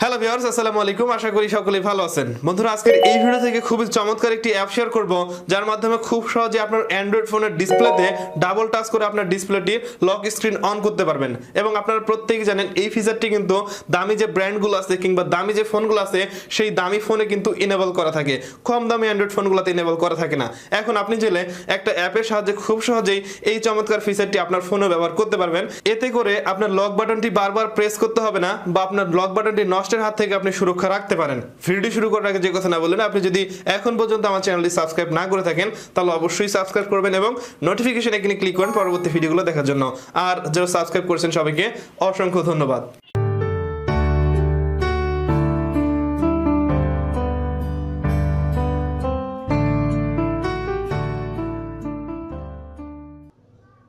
Hello viewers, আসসালামু আলাইকুম। আশা করি সকলেই ভালো আছেন। বন্ধুরা, আজকের এই ভিডিও থেকে খুবই চমৎকার একটি অ্যাপ শেয়ার করব, যার মাধ্যমে খুব সহজে আপনার অ্যান্ড্রয়েড ফোনের ডিসপ্লেতে ডাবল টাচ করে আপনার ডিসপ্লেটি লক স্ক্রিন অন করতে পারবেন। এবং আপনারা প্রত্যেকেই জানেন এই ফিচারটি কিন্তু দামি যে ব্র্যান্ডগুলো আছে কিংবা দামি যে ফোনগুলো আছে সেই দামি ফোনে কিন্তু ইনেবল করা থাকে, কম দামি অ্যান্ড্রয়েড ফোনগুলোতে ইনেবল করা থাকে না। এখন আপনি চাইলে একটা অ্যাপের সাহায্যে খুব সহজেই এই চমৎকার ফিচারটি আপনার ফোনে ব্যবহার করতে পারবেন। এতে করে আপনার লক বাটনটি বারবার প্রেস করতে হবে না, বা আপনার লক বাটনটি নষ্টের হাত থেকে আপনি সুরক্ষা রাখতে পারেন। ভিডিও শুরু করার আগে যে কথা না বললেন, আপনি যদি এখন পর্যন্ত আমার চ্যানেলটি সাবস্ক্রাইব না করে থাকেন তাহলে অবশ্যই সাবস্ক্রাইব করবেন এবং নোটিফিকেশন এখানে ক্লিক করেন পরবর্তী ভিডিওগুলো দেখার জন্য। আর যারা সাবস্ক্রাইব করেছেন সবাইকে অসংখ্য ধন্যবাদ।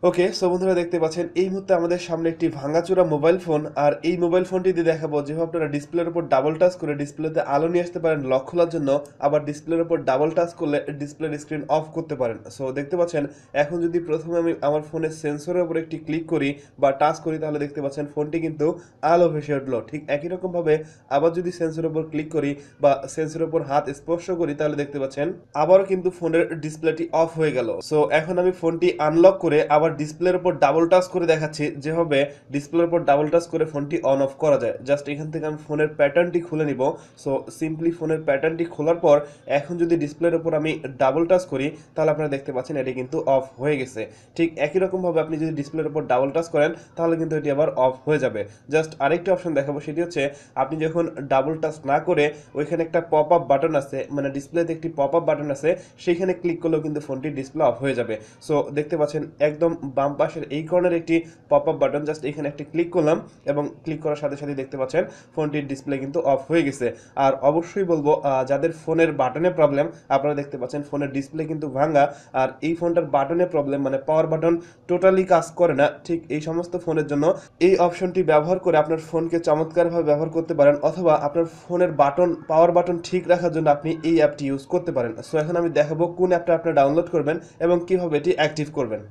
ওকে, সো বন্ধুরা দেখতে পাচ্ছেন এই মুহূর্তে আমাদের সামনে একটি ভাঙাচোরা মোবাইল ফোন। আর এই মোবাইল ফোনটি দিয়ে দেখাবো যেভাবে আপনারা ডিসপ্লের উপর ডাবল টাচ করে ডিসপ্লেতে আলো নিয়ে আসতে পারেন লক খোলার জন্য, আবার ডিসপ্লের উপর ডাবল টাচ করলে ডিসপ্লের স্ক্রিন অফ করতে পারেন। সো দেখতে পাচ্ছেন এখন যদি প্রথমে আমি আমার ফোনের সেন্সরের উপর একটি ক্লিক করি বা টাচ করি, তাহলে দেখতে পাচ্ছেন ফোনটি কিন্তু আলো ভেসে উঠলো। ঠিক একই রকমভাবে আবার যদি সেন্সরের উপর ক্লিক করি বা সেন্সরের উপর হাত স্পর্শ করি, তাহলে দেখতে পাচ্ছেন আবারও কিন্তু ফোনের ডিসপ্লেটি অফ হয়ে গেল। সো এখন আমি ফোনটি আনলক করে আবার ডিসপ্লের উপর ডাবল টাচ করে দেখাচ্ছি যেভাবে ডিসপ্লের উপর ডাবল টাচ করে ফোনটি অন অফ করা যায়। জাস্ট এখান থেকে আমি ফোনের প্যাটার্নটি খুলে নিব। সো সিম্পলি ফোনের প্যাটার্নটি খোলার পর এখন যদি ডিসপ্লের উপর আমি ডাবল টাচ করি, তাহলে আপনারা দেখতে পাচ্ছেন এটি কিন্তু অফ হয়ে গেছে। ঠিক একই রকম ভাবে আপনি যদি ডিসপ্লের উপর ডাবল টাচ করেন তাহলে কিন্তু এটি আবার অফ হয়ে যাবে। জাস্ট আরেকটি অপশন দেখাবো, সেটি হচ্ছে আপনি যখন ডাবল টাচ না করে ওইখানে একটা পপ আপ বাটন আছে, মানে ডিসপ্লেতে একটি পপ আপ বাটন আছে, সেইখানে ক্লিক করলেও কিন্তু ফোনটি ডিসপ্লে অফ হয়ে যাবে। সো দেখতে পাচ্ছেন একদম বাম পাশের এই কর্নার একটি পপ আপ বাটন, জাস্ট এখানে একটি ক্লিক করলাম এবং ক্লিক করার সাথে সাথে দেখতে পাচ্ছেন ফোনটির ডিসপ্লে কিন্তু অফ হয়ে গেছে। আর অবশ্যই বলবো যাদের ফোনের বাটনে প্রবলেম, আপনারা দেখতে পাচ্ছেন ফোনের ডিসপ্লে কিন্তু ভাঙা, আর এই ফোনটার বাটনে প্রবলেম, মানে পাওয়ার বাটন টোটালি কাজ করে না, ঠিক এই সমস্ত ফোনের জন্য এই অপশনটি ব্যবহার করে আপনার ফোনকে চমৎকারভাবে ব্যবহার করতে পারেন, অথবা আপনার ফোনের বাটন পাওয়ার বাটন ঠিক রাখার জন্য আপনি এই অ্যাপটি ইউজ করতে পারেন। সো এখন আমি দেখাবো কোন অ্যাপটা আপনারা ডাউনলোড করবেন এবং কিভাবে এটি অ্যাক্টিভ করবেন।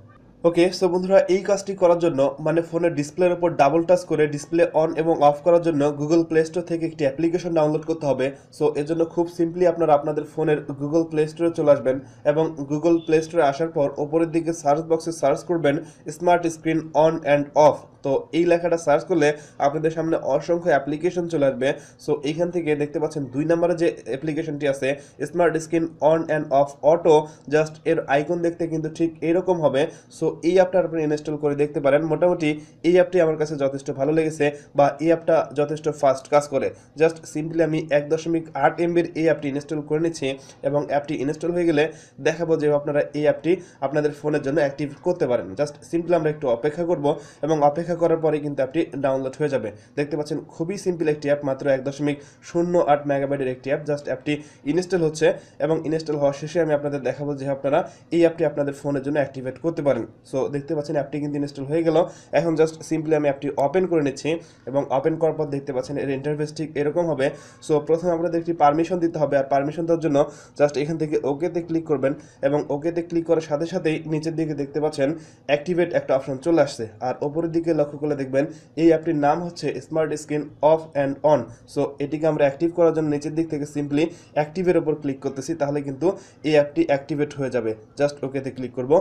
ওকে, সো বন্ধুরা এই কাজটি করার জন্য, মানে ফোনের ডিসপ্লের উপর ডাবল টাচ করে ডিসপ্লে অন এবং অফ করার জন্য গুগল প্লে স্টোর থেকে একটি অ্যাপ্লিকেশন ডাউনলোড করতে হবে। সো এর জন্য খুব সিম্পলি আপনারা আপনাদের ফোনের গুগল প্লে স্টোরে চলে আসবেন এবং গুগল প্লে স্টোরে আসার পর ওপরের দিকে সার্চ বক্সে সার্চ করবেন smart screen on and of. তো এই লেখাটা সার্চ করলে আপনাদের সামনে অসংখ্য অ্যাপ্লিকেশন চলে আসবে। সো এইখান থেকে দেখতে পাচ্ছেন 2 নম্বরে যে অ্যাপ্লিকেশনটি আছে smart screen on and of auto, just এর আইকন দেখতে কিন্তু ঠিক এইরকম হবে। সো এই অ্যাপটা আপনি ইনস্টল করে দেখতে পারেন। মোটামুটি এই অ্যাপটি আমার কাছে যথেষ্ট ভালো লেগেছে, বা এই অ্যাপটা যথেষ্ট ফাস্ট কাজ করে। জাস্ট সিম্পলি আমি 1.8 MBর এই অ্যাপটি ইনস্টল করে নিচ্ছি এবং অ্যাপটি ইনস্টল হয়ে গেলে দেখাবো যে আপনারা এই অ্যাপটি আপনাদের ফোনের জন্য অ্যাক্টিভ করতে পারেন। জাস্ট সিম্পলি আমরা একটু অপেক্ষা করব এবং অপেক্ষা করার পরে কিন্তু অ্যাপটি ডাউনলোড হয়ে যাবে। দেখতে পাচ্ছেন খুবই সিম্পল একটি অ্যাপ, মাত্র 1.08 মেগাবাইটের একটি অ্যাপ। জাস্ট অ্যাপটি ইনস্টল হচ্ছে এবং ইনস্টল হওয়া শেষে আমি আপনাদের দেখাবো যে আপনারা এই অ্যাপটি আপনাদের ফোনের জন্য অ্যাক্টিভেট করতে পারেন। সো দেখতে পাচ্ছেন অ্যাপটি কিন্তু ইনস্টল হয়ে গেল। এখন জাস্ট সিম্পলি আমি অ্যাপটি ওপেন করে নিচ্ছি এবং ওপেন করার পর দেখতে পাচ্ছেন এর ইন্টারফেস ঠিক এরকম হবে। সো প্রথমে আপনাদের একটি পারমিশন দিতে হবে, আর পারমিশন দেওয়ার জন্য জাস্ট এখান থেকে ওকেতে ক্লিক করবেন এবং ওকেতে ক্লিক করার সাথে সাথেই নিচের দিকে দেখতে পাচ্ছেন অ্যাক্টিভেট একটা অপশন চলে আসছে। আর ওপরের দিকে লক্ষ্য করলে দেখবেন এই অ্যাপটির নাম হচ্ছে smart screen off and on. So এটিকে আমরা অ্যাক্টিভ করার জন্য নিচের দিক থেকে সিম্পলি অ্যাক্টিভের উপর ক্লিক করতেছি, তাহলে কিন্তু এই অ্যাপটি অ্যাক্টিভেট হয়ে যাবে। জাস্ট ওকেতে ক্লিক করব।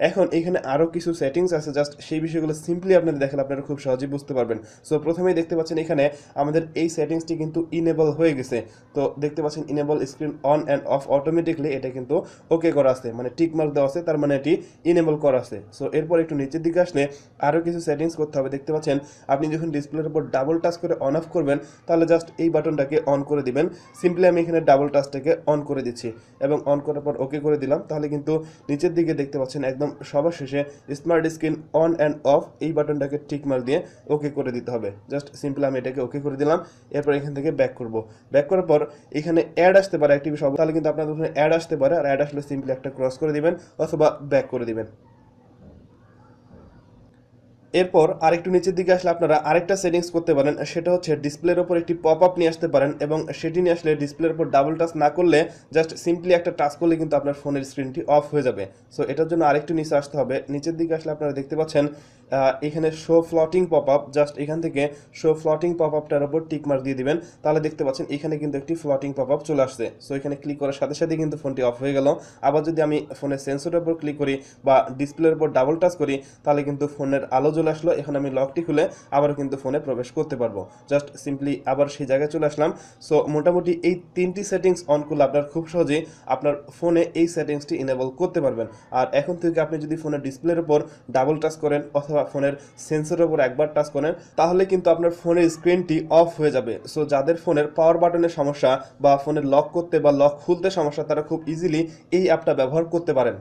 এখন এখানে আরও কিছু সেটিংস আছে, জাস্ট সেই বিষয়গুলো সিম্পলি আপনাদের দেখালে আপনারা খুব সহজেই বুঝতে পারবেন। সো প্রথমেই দেখতে পাচ্ছেন এখানে আমাদের এই সেটিংসটি কিন্তু ইনেবল হয়ে গেছে। তো দেখতে পাচ্ছেন enable screen on and of automatically, এটা কিন্তু ওকে করা আছে, মানে টিক মার্ক দেওয়া আছে, তার মানে এটি ইনেবল করা আছে। সো এরপর একটু নিচের দিকে আসলে আরও কিছু সেটিংস করতে হবে। দেখতে পাচ্ছেন আপনি যখন ডিসপ্লের উপর ডাবল টাচ করে অন অফ করবেন, তাহলে জাস্ট এই বাটনটাকে অন করে দিবেন। সিম্পলি আমি এখানে ডাবল টাচটাকে অন করে দিচ্ছি এবং অন করার পর ওকে করে দিলাম, তাহলে কিন্তু নিচের দিকে দেখতে পাচ্ছেন একদম সবার শেষে smart screen on and of এই বাটনটাকে টিক মার্ক দিয়ে ওকে করে দিতে হবে। জাস্ট সিম্পলি আমি এটাকে ওকে করে দিলাম। এরপর এখান থেকে ব্যাক করব। ব্যাক করার পর এখানে অ্যাড আসতে পারে অ্যাক্টিভ সব, তাহলে কিন্তু আপনাদের ওখানে অ্যাড আসতে পারে, আর অ্যাড আসলে সিম্পলি একটা ক্রস করে দিবেন অথবা ব্যাক করে দিবেন। এরপর আরেকটু নিচের দিকে আসলে আপনারা আরেকটা সেটিংস করতে পারেন, সেটা হচ্ছে ডিসপ্লের ওপর একটি পপ আপ নিয়ে আসতে পারেন এবং সেটি নিয়ে আসলে ডিসপ্লের উপর ডাবল টাচ না করলে জাস্ট সিম্পলি একটা টাচ করলে কিন্তু আপনার ফোনের স্ক্রিনটি অফ হয়ে যাবে। সো এটার জন্য আরেকটু নিচে আসতে হবে। নিচের দিকে আসলে আপনারা দেখতে পাচ্ছেন এখানে show floating pop up, just এখান থেকে শো ফ্লটিং পপ আপটার উপর টিক মার্ক দিয়ে দিবেন। তাহলে দেখতে পাচ্ছেন এখানে কিন্তু একটি ফ্লটিং পপ আপ চলে আসছে। সো এখানে ক্লিক করার সাথে সাথে কিন্তু ফোনটি অফ হয়ে গেল। আবার যদি আমি ফোনের সেন্সরের উপর ক্লিক করি বা ডিসপ্লের উপর ডাবল টাচ করি তাহলে কিন্তু ফোনের আলো চলে আসলো। এখন আমি লকটি খুলে আবার কিন্তু ফোনে প্রবেশ করতে পারবো। জাস্ট সিম্পলি আবার সেই জায়গায় চলে আসলাম। সো মোটামুটি এই 3টি সেটিংস অন করলে আপনার খুব সহজেই আপনার ফোনে এই সেটিংসটি ইনেবল করতে পারবেন। আর এখন থেকে আপনি যদি ফোনের ডিসপ্লের উপর ডাবল টাচ করেন অথবা ফোনের সেন্সরের উপর একবার টাচ করেন তাহলে কিন্তু আপনার ফোনের স্ক্রিনটি অফ হয়ে যাবে। সো যাদের ফোনের পাওয়ার বাটনের সমস্যা বা ফোনের লক করতে বা লক খুলতে সমস্যা তারা খুব ইজিলি এই অ্যাপটা ব্যবহার করতে পারেন।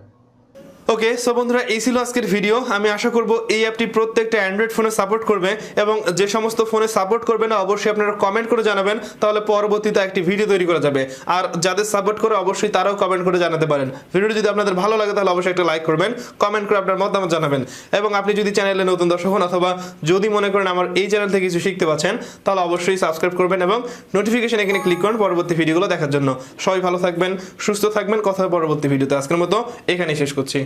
ওকে, সো বন্ধুরা এই ছিল আজকের ভিডিও। আমি আশা করব এই অ্যাপটি প্রত্যেকটা অ্যান্ড্রয়েড ফোনে সাপোর্ট করবে এবং যে সমস্ত ফোনে সাপোর্ট করবে না অবশ্যই আপনারা কমেন্ট করে জানাবেন, তাহলে পরবর্তীতে একটি ভিডিও তৈরি করা যাবে। আর যাদের সাপোর্ট করে অবশ্যই তারাও কমেন্ট করে জানাতে পারেন। ভিডিওটি যদি আপনাদের ভালো লাগে তাহলে অবশ্যই একটা লাইক করবেন, কমেন্ট করে আপনার মতামত জানাবেন। এবং আপনি যদি চ্যানেলে নতুন দর্শক হন অথবা যদি মনে করেন আমার এই চ্যানেল থেকে কিছু শিখতে পাচ্ছেন তাহলে অবশ্যই সাবস্ক্রাইব করবেন এবং নোটিফিকেশন এখানে ক্লিক করুন পরবর্তী ভিডিওগুলো দেখার জন্য। সবাই ভালো থাকবেন, সুস্থ থাকবেন। কথা হবে পরবর্তী ভিডিওতে। আজকের মতো এখানেই শেষ করছি।